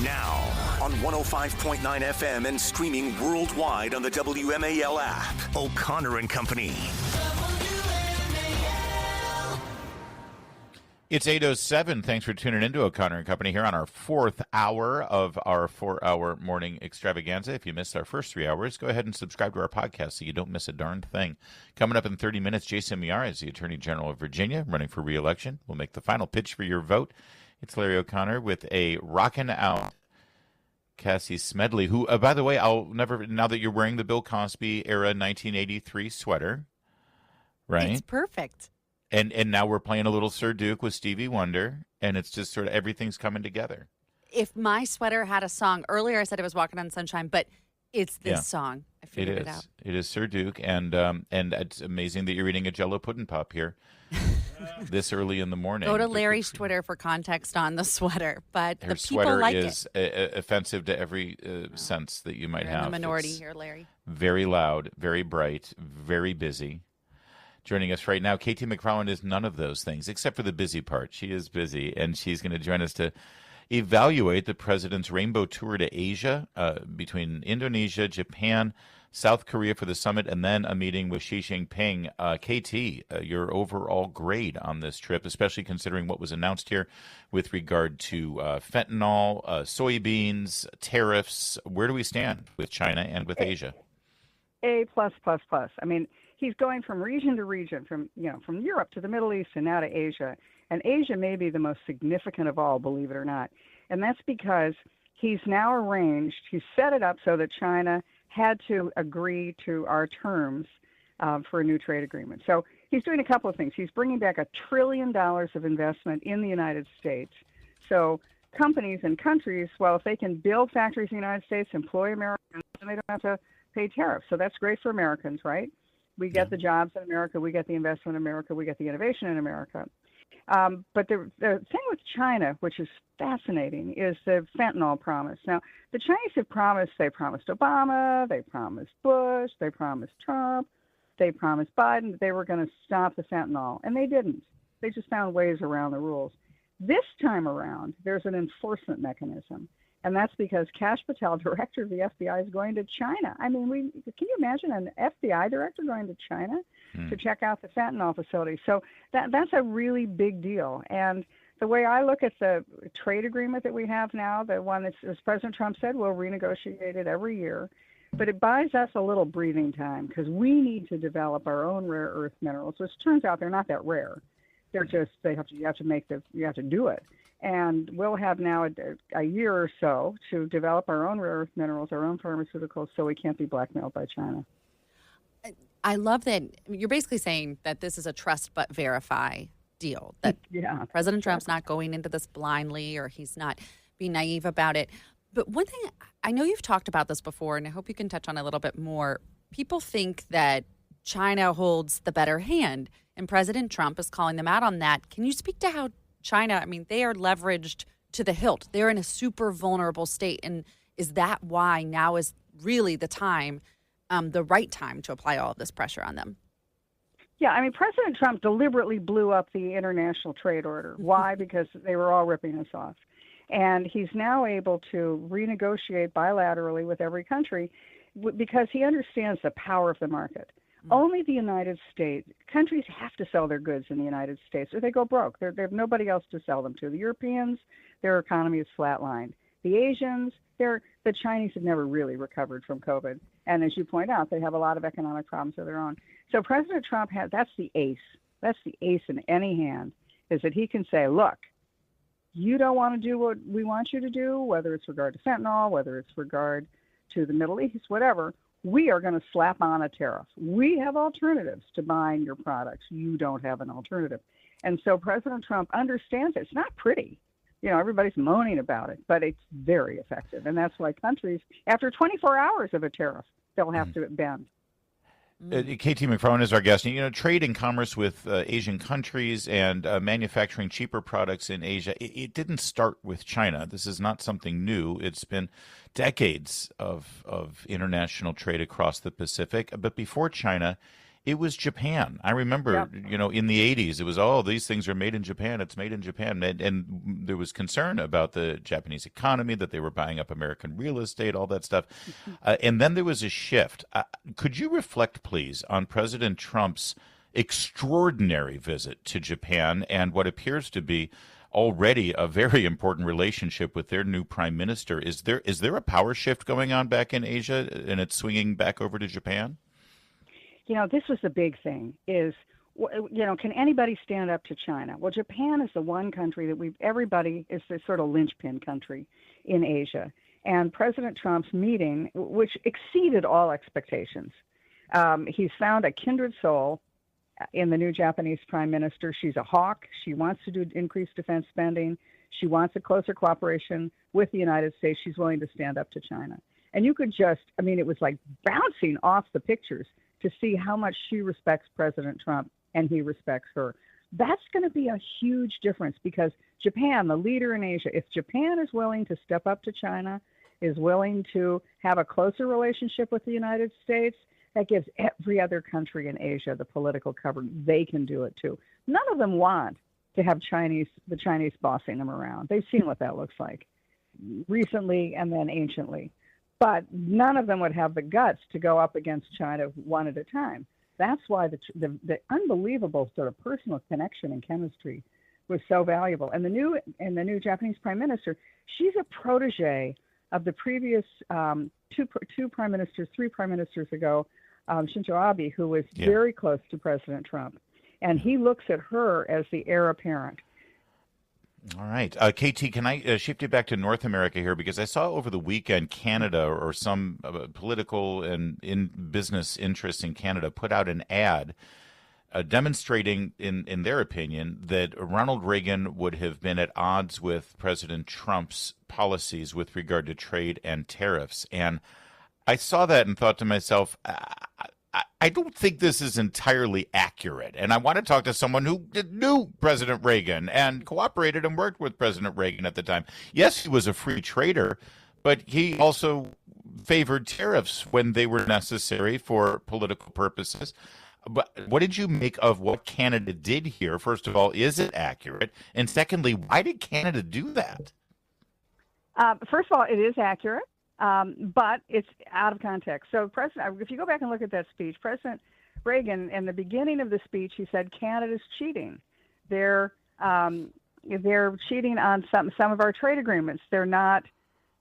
Now, on 105.9 FM and streaming worldwide on the WMAL app, O'Connor and Company. It's 8:07. Thanks for tuning into O'Connor and Company here on our fourth hour of our 4-hour morning extravaganza. If you missed our first 3 hours, go ahead and subscribe to our podcast so you don't miss a darn thing. Coming up in 30 minutes, Jason Miara is the Attorney General of Virginia, running for re-election. We'll make the final pitch for your vote. It's Larry O'Connor with a rockin' out Cassie Smedley, who, by the way, now that you're wearing the Bill Cosby era 1983 sweater, right? It's perfect. And now we're playing a little Sir Duke with Stevie Wonder, and it's just sort of everything's coming together. If my sweater had a song, earlier I said it was Walking on Sunshine, but it's this song. I figured it out. It is Sir Duke, and it's amazing that you're eating a Jell-O pudding pop here this early in the morning. Go to Larry's Twitter for context on the sweater, but her the people like it. Her sweater is offensive to every sense that you might You're have. in the minority here, Larry. Very loud, very bright, very busy. Joining us right now, Katie McFarland is none of those things, except for the busy part. She is busy, and she's going to join us to evaluate the president's rainbow tour to Asia, between Indonesia, Japan, South Korea for the summit, and then a meeting with Xi Jinping. KT, your overall grade on this trip, especially considering what was announced here with regard to fentanyl, soybeans, tariffs. Where do we stand with China and with Asia? A plus plus plus. I mean, he's going from region to region, from Europe to the Middle East and now to Asia. And Asia may be the most significant of all, believe it or not. And that's because he's now he's set it up so that China had to agree to our terms for a new trade agreement. So he's doing a couple of things. He's bringing back $1 trillion of investment in the United States. So companies and countries, well, if they can build factories in the United States, employ Americans, then they don't have to pay tariffs. So that's great for Americans, right? We get the jobs in America, we get the investment in America, we get the innovation in America. But the thing with China, which is fascinating, is the fentanyl promise. Now, the Chinese have promised, they promised Obama, they promised Bush, they promised Trump, they promised Biden that they were going to stop the fentanyl, and they didn't. They just found ways around the rules. This time around, there's an enforcement mechanism. And that's because Kash Patel, director of the FBI, is going to China. I mean, can you imagine an FBI director going to China to check out the fentanyl facility? So that's a really big deal. And the way I look at the trade agreement that we have now, the one that, as President Trump said, we'll renegotiate it every year. But it buys us a little breathing time because we need to develop our own rare earth minerals, which turns out they're not that rare. They're just, you have to do it. And we'll have now a year or so to develop our own rare earth minerals, our own pharmaceuticals, so we can't be blackmailed by China. I love that you're basically saying that this is a trust but verify deal, that President Trump's not going into this blindly or he's not being naive about it. But one thing, I know you've talked about this before, and I hope you can touch on a little bit more. People think that China holds the better hand, and President Trump is calling them out on that. Can you speak to how China, I mean, they are leveraged to the hilt. They're in a super vulnerable state. And is that why now is really the time, the right time to apply all of this pressure on them? Yeah, I mean, President Trump deliberately blew up the international trade order. Why? Because they were all ripping us off. And he's now able to renegotiate bilaterally with every country because he understands the power of the market. Only the United States, countries have to sell their goods in the United States or they go broke. They have nobody else to sell them to. The Europeans, their economy is flatlined. The Asians, the Chinese have never really recovered from COVID. And as you point out, they have a lot of economic problems of their own. So President Trump that's the ace. That's the ace in any hand, is that he can say, look, you don't want to do what we want you to do, whether it's regard to fentanyl, whether it's regard to the Middle East, whatever. We are going to slap on a tariff. We have alternatives to buying your products. You don't have an alternative. And so President Trump understands it. It's not pretty. Everybody's moaning about it, but it's very effective. And that's why countries, after 24 hours of a tariff, they'll have to bend. KT McFarland is our guest. Trade and commerce with Asian countries and manufacturing cheaper products in Asia, it didn't start with China. This is not something new. It's been decades of international trade across the Pacific. But before China, it was Japan. I remember, in the 80s, it was, these things are made in Japan. It's made in Japan. And there was concern about the Japanese economy, that they were buying up American real estate, all that stuff. And then there was a shift. Could you reflect, please, on President Trump's extraordinary visit to Japan and what appears to be already a very important relationship with their new prime minister? Is there a power shift going on back in Asia, and it's swinging back over to Japan? This was the big thing is, can anybody stand up to China? Well, Japan is the one country that everybody is the sort of linchpin country in Asia. And President Trump's meeting, which exceeded all expectations, he's found a kindred soul in the new Japanese prime minister. She's a hawk. She wants to do increased defense spending. She wants a closer cooperation with the United States. She's willing to stand up to China. And you could it was like bouncing off the pictures to see how much she respects President Trump and he respects her. That's going to be a huge difference because Japan, the leader in Asia, if Japan is willing to step up to China, is willing to have a closer relationship with the United States, that gives every other country in Asia the political cover. They can do it too. None of them want to have the Chinese bossing them around. They've seen what that looks like recently and then anciently. But none of them would have the guts to go up against China one at a time. That's why the unbelievable sort of personal connection and chemistry was so valuable. And the new Japanese prime minister, she's a protege of the previous three prime ministers ago, Shinzo Abe, who was very close to President Trump. And he looks at her as the heir apparent. All right. KT, can I shift you back to North America here? Because I saw over the weekend Canada or some political and in business interests in Canada put out an ad demonstrating, in their opinion, that Ronald Reagan would have been at odds with President Trump's policies with regard to trade and tariffs. And I saw that and thought to myself, I don't think this is entirely accurate. And I want to talk to someone who knew President Reagan and cooperated and worked with President Reagan at the time. Yes, he was a free trader, but he also favored tariffs when they were necessary for political purposes. But what did you make of what Canada did here? First of all, is it accurate? And secondly, why did Canada do that? First of all, it is accurate. But it's out of context. So if you go back and look at that speech, President Reagan, in the beginning of the speech, he said, Canada's cheating. They're cheating on some of our trade agreements. The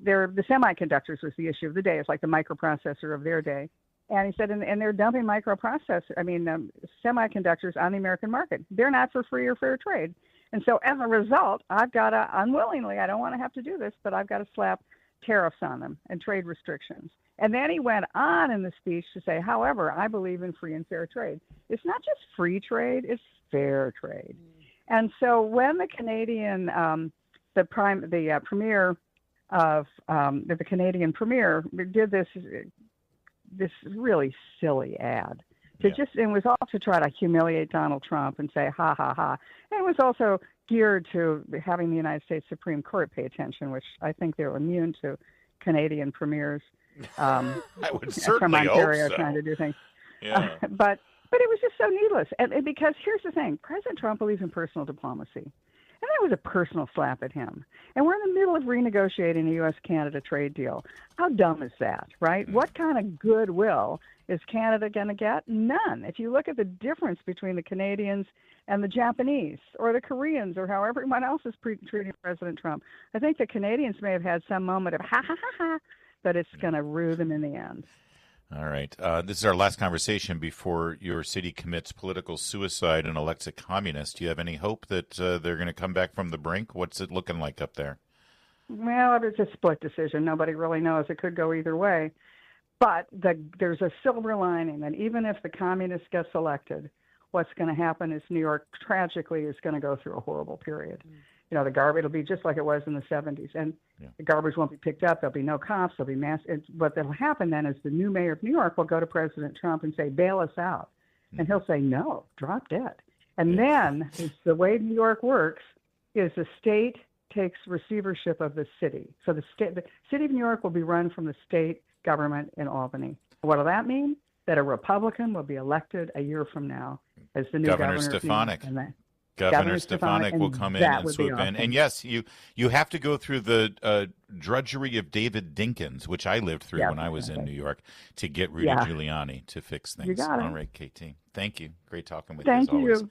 semiconductors was the issue of the day. It's like the microprocessor of their day. And he said, and they're dumping semiconductors on the American market. They're not for free or fair trade. And so as a result, I've got to, unwillingly, I don't want to have to do this, but I've got to slap tariffs on them and trade restrictions. And then he went on in the speech to say, however, I believe in free and fair trade. It's not just free trade, it's fair trade. And so when the Canadian, the Canadian premier did this really silly ad, it was all to try to humiliate Donald Trump and say, ha, ha, ha. And it was also geared to having the United States Supreme Court pay attention, which I think they're immune to Canadian premiers I would from certainly Ontario hope so. trying to do things. Yeah. But it was just so needless. And because here's the thing, President Trump believes in personal diplomacy. And that was a personal slap at him. And we're in the middle of renegotiating a U.S.-Canada trade deal. How dumb is that, right? What kind of goodwill is Canada going to get? None. If you look at the difference between the Canadians and the Japanese or the Koreans or how everyone else is treating President Trump, I think the Canadians may have had some moment of ha, ha, ha, ha, but it's going to rue them in the end. All right. This is our last conversation before your city commits political suicide and elects a communist. Do you have any hope that they're going to come back from the brink? What's it looking like up there? Well, it's a split decision. Nobody really knows. It could go either way. But there's a silver lining that even if the communist gets elected, what's going to happen is New York, tragically, is going to go through a horrible period. You know, the garbage, it'll be just like it was in the 70s. And the garbage won't be picked up. There'll be no cops. There'll be mass. What will happen then is the new mayor of New York will go to President Trump and say, bail us out. And he'll say, no, drop dead. And then the way New York works is the state takes receivership of the city. So the city of New York will be run from the state government in Albany. What will that mean? that a Republican will be elected a year from now as the new Governor governor. Stefanik. Governor Stefanik will come in and swoop in. And yes, you have to go through the drudgery of David Dinkins, which I lived through when I was in New York, to get Rudy Giuliani to fix things. You got it. All right, KT. Thank you. Great talking with you as always. Thank you.